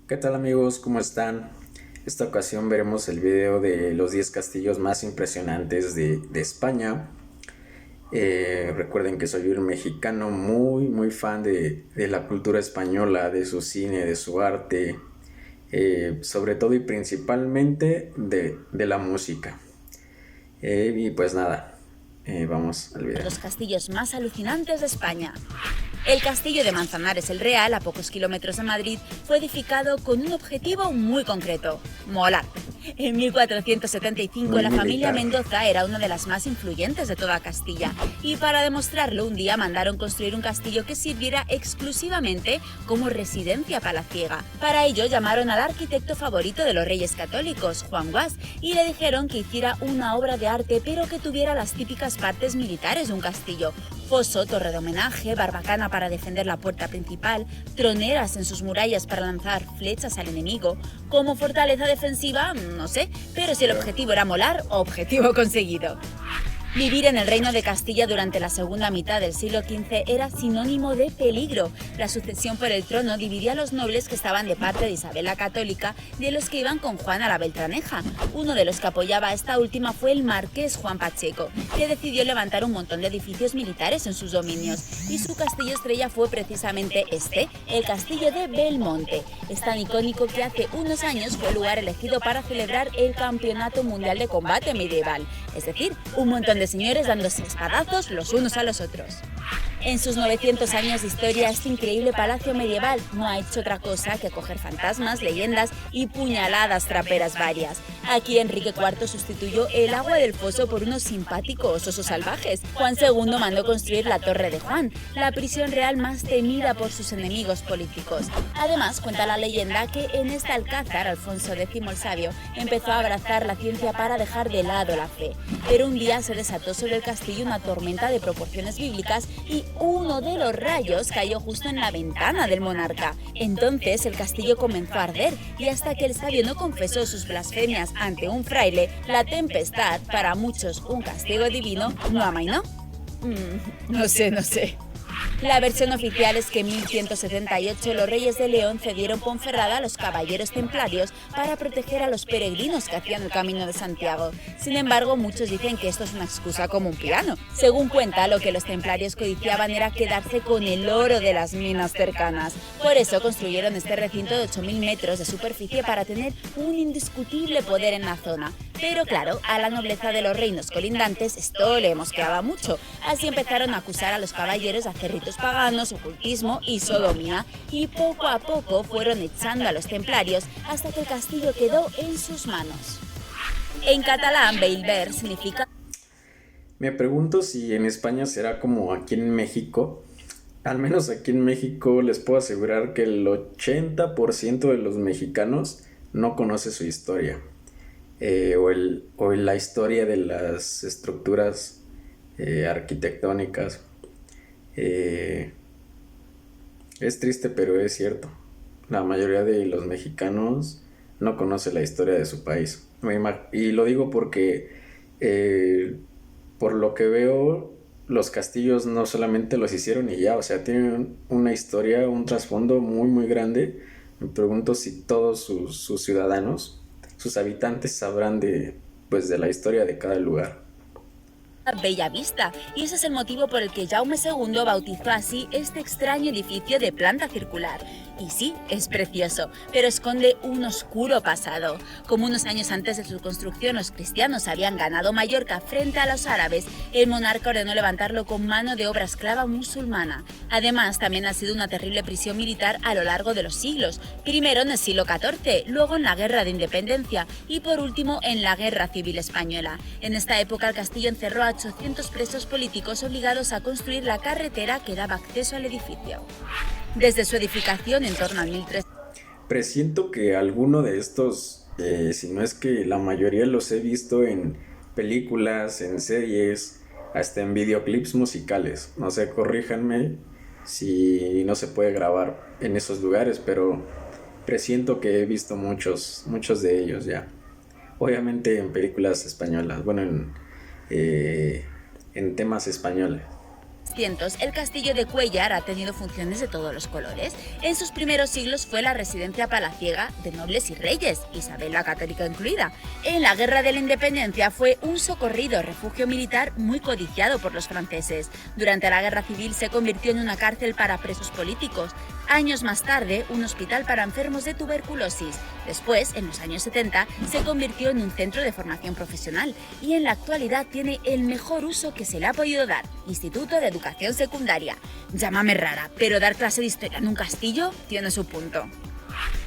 ¿Qué tal amigos? ¿Cómo están? Esta ocasión veremos el video de los 10 castillos más impresionantes de España. Recuerden que soy un mexicano muy fan de la cultura española, de su cine, de su arte, sobre todo y principalmente de la música. Y pues nada, vamos al video. Los castillos más alucinantes de España. El castillo de Manzanares el Real, a pocos kilómetros de Madrid, fue edificado con un objetivo muy concreto: molar. En 1475 Muy la familia militar. Mendoza era una de las más influyentes de toda Castilla, y para demostrarlo un día mandaron construir un castillo que sirviera exclusivamente como residencia palaciega. Para ello llamaron al arquitecto favorito de los reyes católicos, Juan Guas, y le dijeron que hiciera una obra de arte pero que tuviera las típicas partes militares de un castillo: foso, torre de homenaje, barbacana para defender la puerta principal, troneras en sus murallas para lanzar flechas al enemigo. Como fortaleza defensiva, no sé, pero si el objetivo era molar, objetivo conseguido. Vivir en el Reino de Castilla durante la segunda mitad del siglo XV era sinónimo de peligro. La sucesión por el trono dividía a los nobles que estaban de parte de Isabel la Católica de los que iban con Juana la Beltraneja. Uno de los que apoyaba a esta última fue el marqués Juan Pacheco, que decidió levantar un montón de edificios militares en sus dominios, y su castillo estrella fue precisamente este, el castillo de Belmonte. Es tan icónico que hace unos años fue el lugar elegido para celebrar el Campeonato Mundial de Combate Medieval, es decir, un montón de señores dándose espadazos los unos a los otros. En sus 900 años de historia, este increíble palacio medieval no ha hecho otra cosa que acoger fantasmas, leyendas y puñaladas traperas varias. Aquí Enrique IV sustituyó el agua del foso por unos simpáticos osos salvajes. Juan II mandó construir la Torre de Juan, la prisión real más temida por sus enemigos políticos. Además, cuenta la leyenda que en este alcázar Alfonso X el Sabio empezó a abrazar la ciencia para dejar de lado la fe. Pero un día se desató sobre el castillo una tormenta de proporciones bíblicas y uno de los rayos cayó justo en la ventana del monarca. Entonces el castillo comenzó a arder, y hasta que el sabio no confesó sus blasfemias ante un fraile, la tempestad, para muchos un castigo divino, no amainó. No sé. La versión oficial es que en 1178 los reyes de León cedieron Ponferrada a los caballeros templarios para proteger a los peregrinos que hacían el camino de Santiago. Sin embargo, muchos dicen que esto es una excusa como un piano. Según cuenta, lo que los templarios codiciaban era quedarse con el oro de las minas cercanas. Por eso construyeron este recinto de 8.000 metros de superficie para tener un indiscutible poder en la zona. Pero claro, a la nobleza de los reinos colindantes esto le mosqueaba mucho. Así empezaron a acusar a los caballeros de hacer ritos paganos, ocultismo y sodomía, y poco a poco fueron echando a los templarios hasta que el castillo quedó en sus manos. En catalán, Bellver significa... Me pregunto si en España será como aquí en México. Al menos aquí en México les puedo asegurar que el 80% de los mexicanos no conoce su historia. O la historia de las estructuras arquitectónicas. Eh, es triste, pero es cierto. La mayoría de los mexicanos no conoce la historia de su país. Y lo digo porque, eh, por lo que veo, los castillos no solamente los hicieron y ya, o sea, tienen una historia, un trasfondo muy grande. Me pregunto si todos sus ciudadanos, sus habitantes sabrán pues, de la historia de cada lugar. Bella Vista, y ese es el motivo por el que Jaume II bautizó así este extraño edificio de planta circular. Y sí, es precioso, pero esconde un oscuro pasado. Como unos años antes de su construcción los cristianos habían ganado Mallorca frente a los árabes, el monarca ordenó levantarlo con mano de obra esclava musulmana. Además, también ha sido una terrible prisión militar a lo largo de los siglos, primero en el siglo XIV, luego en la Guerra de Independencia y por último en la Guerra Civil Española. En esta época el castillo encerró a 800 presos políticos obligados a construir la carretera que daba acceso al edificio. Desde su edificación en torno a 1300. Presiento que alguno de estos, si no es que la mayoría, los he visto en películas, en series, hasta en videoclips musicales. No sé, corríjanme si no se puede grabar en esos lugares, pero presiento que he visto muchos de ellos ya. Obviamente en películas españolas, bueno, en temas españoles. 1600, el castillo de Cuéllar ha tenido funciones de todos los colores. En sus primeros siglos fue la residencia palaciega de nobles y reyes, Isabel la Católica incluida. En la Guerra de la Independencia fue un socorrido refugio militar muy codiciado por los franceses. Durante la Guerra Civil se convirtió en una cárcel para presos políticos. Años más tarde, un hospital para enfermos de tuberculosis. Después, en los años 70, se convirtió en un centro de formación profesional y en la actualidad tiene el mejor uso que se le ha podido dar: Instituto de Educación Secundaria. Llámame rara, pero dar clase de historia en un castillo tiene su punto.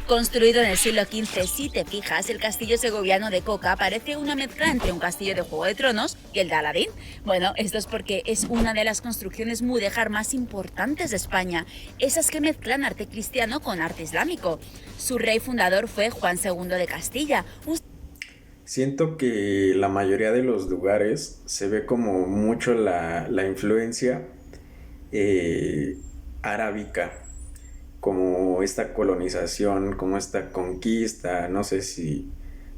Construido en el siglo XV, si te fijas, el castillo segoviano de Coca parece una mezcla entre un castillo de Juego de Tronos y el de Aladín. Bueno, esto es porque es una de las construcciones mudéjar más importantes de España, esas que mezclan arte cristiano con arte islámico. Su rey fundador fue Juan II de Castilla. Siento que la mayoría de los lugares se ve como mucho la influencia arábica, como esta colonización, como esta conquista, no sé si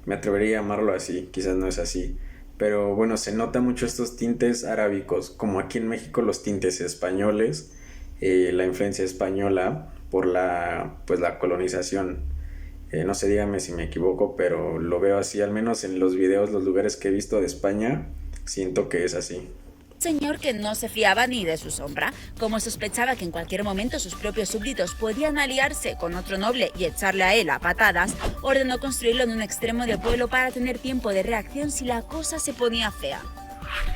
me atrevería a llamarlo así, quizás no es así, pero bueno, se nota mucho estos tintes arábicos, como aquí en México los tintes españoles, la influencia española por pues la colonización. No sé, dígame si me equivoco, pero lo veo así, al menos en los videos, los lugares que he visto de España, siento que es así. Señor que no se fiaba ni de su sombra. Como sospechaba que en cualquier momento sus propios súbditos podían aliarse con otro noble y echarle a él a patadas, ordenó construirlo en un extremo del pueblo para tener tiempo de reacción si la cosa se ponía fea.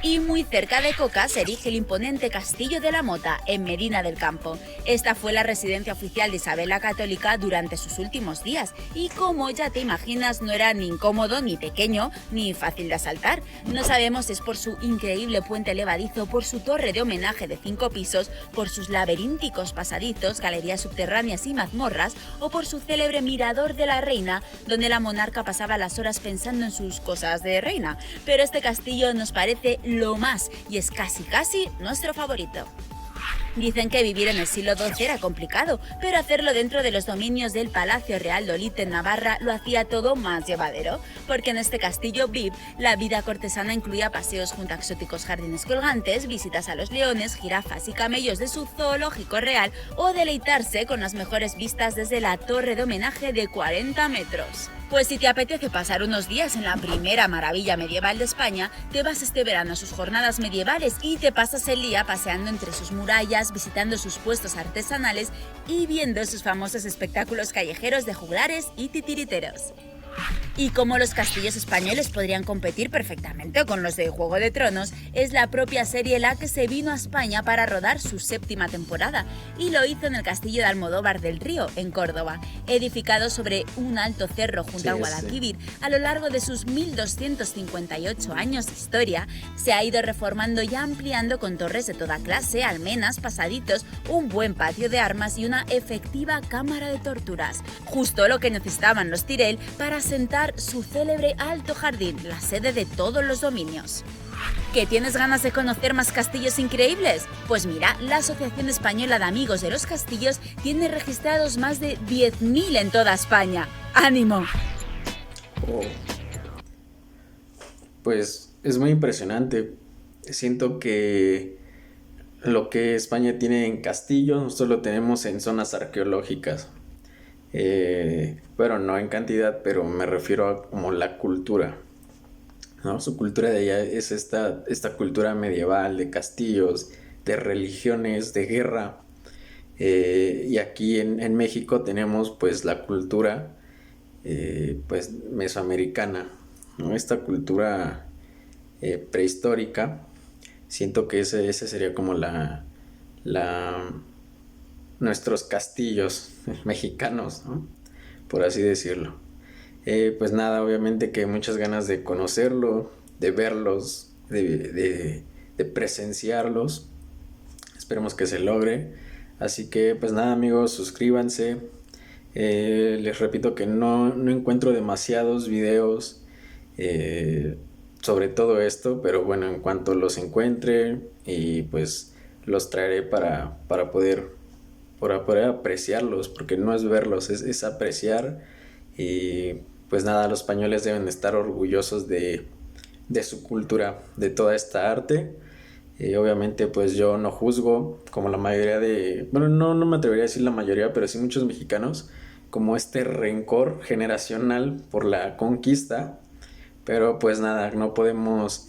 Y muy cerca de Coca se erige el imponente Castillo de la Mota, en Medina del Campo. Esta fue la residencia oficial de Isabel la Católica durante sus últimos días, y como ya te imaginas, no era ni incómodo, ni pequeño, ni fácil de asaltar. No sabemos si es por su increíble puente levadizo, por su torre de homenaje de 5 pisos, por sus laberínticos pasadizos, galerías subterráneas y mazmorras, o por su célebre mirador de la reina, donde la monarca pasaba las horas pensando en sus cosas de reina. Pero este castillo nos parece lo más, y es casi nuestro favorito. Dicen que vivir en el siglo XII era complicado, pero hacerlo dentro de los dominios del Palacio Real de Olite en Navarra lo hacía todo más llevadero, porque en este castillo VIP la vida cortesana incluía paseos junto a exóticos jardines colgantes, visitas a los leones, jirafas y camellos de su zoológico real, o deleitarse con las mejores vistas desde la torre de homenaje de 40 metros. Pues si te apetece pasar unos días en la primera maravilla medieval de España, te vas este verano a sus jornadas medievales y te pasas el día paseando entre sus murallas, visitando sus puestos artesanales y viendo sus famosos espectáculos callejeros de juglares y titiriteros. Y como los castillos españoles podrían competir perfectamente con los de Juego de Tronos, es la propia serie la que se vino a España para rodar su 7ª temporada, y lo hizo en el castillo de Almodóvar del Río, en Córdoba, edificado sobre un alto cerro junto al Guadalquivir. A lo largo de sus 1258 años de historia, se ha ido reformando y ampliando con torres de toda clase, almenas, pasaditos, un buen patio de armas y una efectiva cámara de torturas. Justo lo que necesitaban los Tyrell para sentar su célebre Alto Jardín, la sede de todos los dominios. ¿Que tienes ganas de conocer más castillos increíbles? Pues mira, la Asociación Española de Amigos de los Castillos tiene registrados más de 10.000 en toda España. ¡Ánimo! Oh. Pues es muy impresionante. Siento que lo que España tiene en castillos, nosotros lo tenemos en zonas arqueológicas. Bueno, no en cantidad, pero me refiero a como la cultura, ¿no? Su cultura de allá es esta cultura medieval de castillos, de religiones, de guerra. Y aquí en México tenemos pues la cultura pues mesoamericana, ¿no? Esta cultura prehistórica. Siento que ese sería como nuestros castillos mexicanos, ¿no? Por así decirlo. Pues nada, obviamente que muchas ganas de conocerlo, de verlos, de presenciarlos. Esperemos que se logre. Así que pues nada, amigos, suscríbanse. Les repito que no encuentro demasiados videos sobre todo esto, pero bueno, en cuanto los encuentre y pues los traeré para poder apreciarlos, porque no es verlos, es apreciar. Y pues nada, los españoles deben estar orgullosos de su cultura, de toda esta arte. Obviamente pues yo no juzgo como la mayoría de, bueno, no me atrevería a decir la mayoría, pero sí muchos mexicanos, como este rencor generacional por la conquista, pero pues nada, no podemos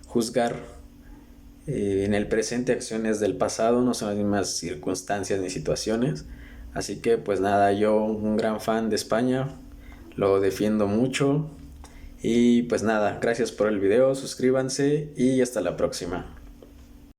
juzgar en el presente acciones del pasado, no son las mismas circunstancias ni situaciones. Así que pues nada, yo un gran fan de España, lo defiendo mucho. Y pues nada, gracias por el video, suscríbanse y hasta la próxima.